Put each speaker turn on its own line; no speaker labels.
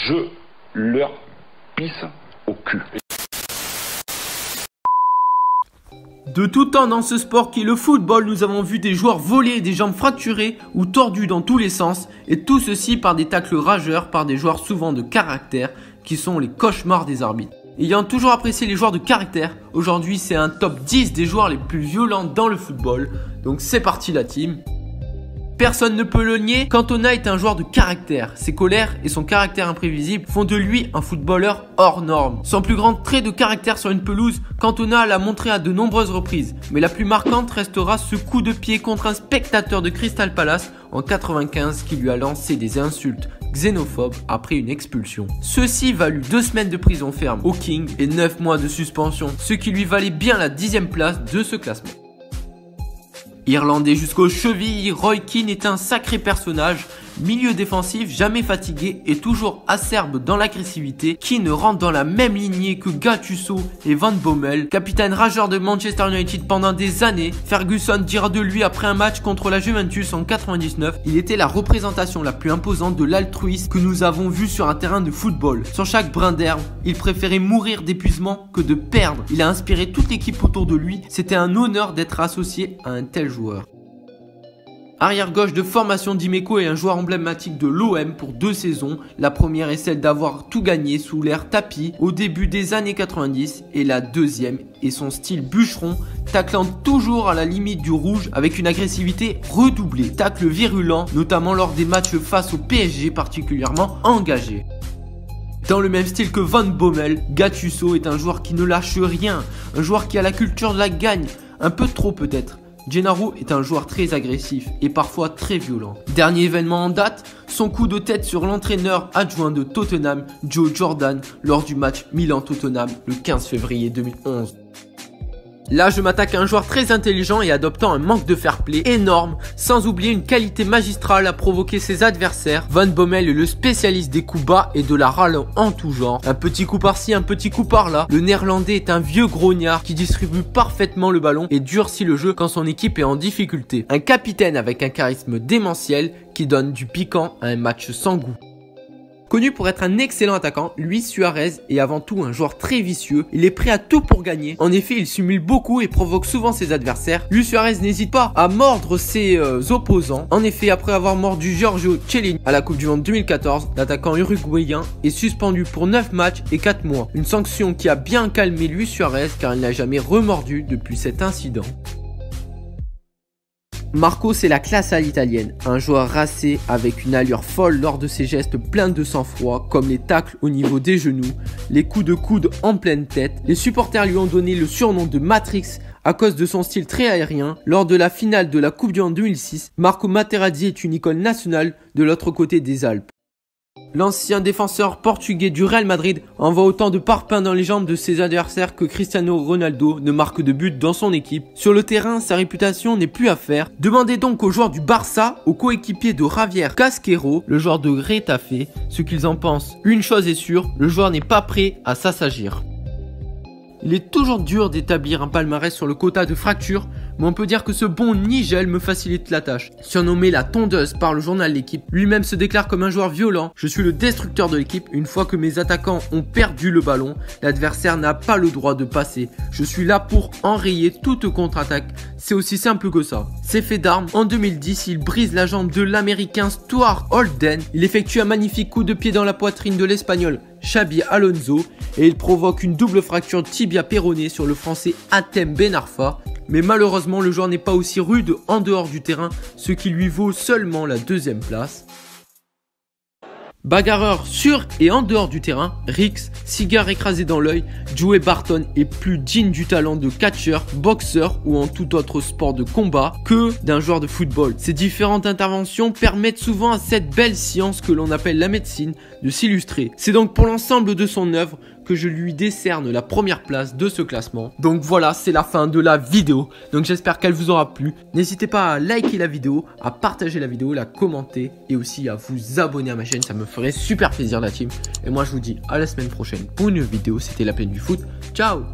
je leur pisse au cul.
De tout temps dans ce sport qui est le football, nous avons vu des joueurs voler et des jambes fracturées ou tordues dans tous les sens, et tout ceci par des tacles rageurs, par des joueurs souvent de caractère, qui sont les cauchemars des arbitres. Ayant toujours apprécié les joueurs de caractère, aujourd'hui c'est un top 10 des joueurs les plus violents dans le football, donc c'est parti la team. Personne ne peut le nier, Cantona est un joueur de caractère. Ses colères et son caractère imprévisible font de lui un footballeur hors norme. Son plus grand trait de caractère sur une pelouse, Cantona l'a montré à de nombreuses reprises. Mais la plus marquante restera ce coup de pied contre un spectateur de Crystal Palace en 95 qui lui a lancé des insultes xénophobes après une expulsion. Ceci valut 2 semaines de prison ferme au King et 9 mois de suspension, ce qui lui valait bien la 10e place de ce classement. Irlandais jusqu'aux chevilles, Roy Keane est un sacré personnage. Milieu défensif, jamais fatigué et toujours acerbe dans l'agressivité, Keane rentre dans la même lignée que Gattuso et Van Bommel. Capitaine rageur de Manchester United pendant des années, Ferguson dira de lui après un match contre la Juventus en 99, il était la représentation la plus imposante de l'altruisme que nous avons vu sur un terrain de football. Sur chaque brin d'herbe, il préférait mourir d'épuisement que de perdre. Il a inspiré toute l'équipe autour de lui, c'était un honneur d'être associé à un tel joueur. Arrière gauche de formation, Dimeco est un joueur emblématique de l'OM pour 2 saisons. La première est celle d'avoir tout gagné sous l'ère tapis au début des années 90 et la deuxième est son style bûcheron, taclant toujours à la limite du rouge avec une agressivité redoublée. Tacle virulent, notamment lors des matchs face au PSG particulièrement engagés. Dans le même style que Van Bommel, Gattuso est un joueur qui ne lâche rien, un joueur qui a la culture de la gagne, un peu trop peut-être. Gennaro est un joueur très agressif et parfois très violent. Dernier événement en date, son coup de tête sur l'entraîneur adjoint de Tottenham, Joe Jordan, lors du match Milan-Tottenham le 15 février 2011. Là, je m'attaque à un joueur très intelligent et adoptant un manque de fair play énorme, sans oublier une qualité magistrale à provoquer ses adversaires. Van Bommel est le spécialiste des coups bas et de la râle en tout genre. Un petit coup par-ci, un petit coup par-là. Le néerlandais est un vieux grognard qui distribue parfaitement le ballon et durcit le jeu quand son équipe est en difficulté. Un capitaine avec un charisme démentiel qui donne du piquant à un match sans goût. Connu pour être un excellent attaquant, Luis Suarez est avant tout un joueur très vicieux. Il est prêt à tout pour gagner. En effet, il simule beaucoup et provoque souvent ses adversaires. Luis Suarez n'hésite pas à mordre ses opposants. En effet, après avoir mordu Giorgio Chiellini à la Coupe du Monde 2014, l'attaquant uruguayen est suspendu pour 9 matchs et 4 mois. Une sanction qui a bien calmé Luis Suarez car il n'a jamais remordu depuis cet incident. Marco, c'est la classe à l'italienne, un joueur racé avec une allure folle lors de ses gestes pleins de sang-froid, comme les tacles au niveau des genoux, les coups de coude en pleine tête. Les supporters lui ont donné le surnom de Matrix à cause de son style très aérien. Lors de la finale de la Coupe du Monde 2006, Marco Materazzi est une icône nationale de l'autre côté des Alpes. L'ancien défenseur portugais du Real Madrid envoie autant de parpaings dans les jambes de ses adversaires que Cristiano Ronaldo ne marque de but dans son équipe. Sur le terrain, sa réputation n'est plus à faire. Demandez donc aux joueurs du Barça, aux coéquipiers de Javier Casquero, le joueur de Getafe, ce qu'ils en pensent. Une chose est sûre, le joueur n'est pas prêt à s'assagir. Il est toujours dur d'établir un palmarès sur le quota de fractures, mais on peut dire que ce bon Nigel me facilite la tâche. Surnommé la tondeuse par le journal L'équipe, lui-même se déclare comme un joueur violent. Je suis le destructeur de l'équipe. Une fois que mes attaquants ont perdu le ballon, l'adversaire n'a pas le droit de passer. Je suis là pour enrayer toute contre-attaque. C'est aussi simple que ça. C'est fait d'armes. En 2010, il brise la jambe de l'américain Stuart Holden. Il effectue un magnifique coup de pied dans la poitrine de l'espagnol Xabi Alonso et il provoque une double fracture tibia-péroné sur le français Hatem Ben Arfa. Mais malheureusement, le joueur n'est pas aussi rude en dehors du terrain, ce qui lui vaut seulement la 2e place. Bagarreur sur et en dehors du terrain, Rix, cigare écrasé dans l'œil, Joey Barton est plus digne du talent de catcheur, boxeur ou en tout autre sport de combat que d'un joueur de football. Ces différentes interventions permettent souvent à cette belle science que l'on appelle la médecine de s'illustrer. C'est donc pour l'ensemble de son œuvre que je lui décerne la première place de ce classement. Donc voilà, c'est la fin de la vidéo. Donc j'espère qu'elle vous aura plu. N'hésitez pas à liker la vidéo, à partager la vidéo, la commenter et aussi à vous abonner à ma chaîne. Ça me ferait super plaisir la team. Et moi je vous dis à la semaine prochaine pour une vidéo. C'était la peine du foot. Ciao!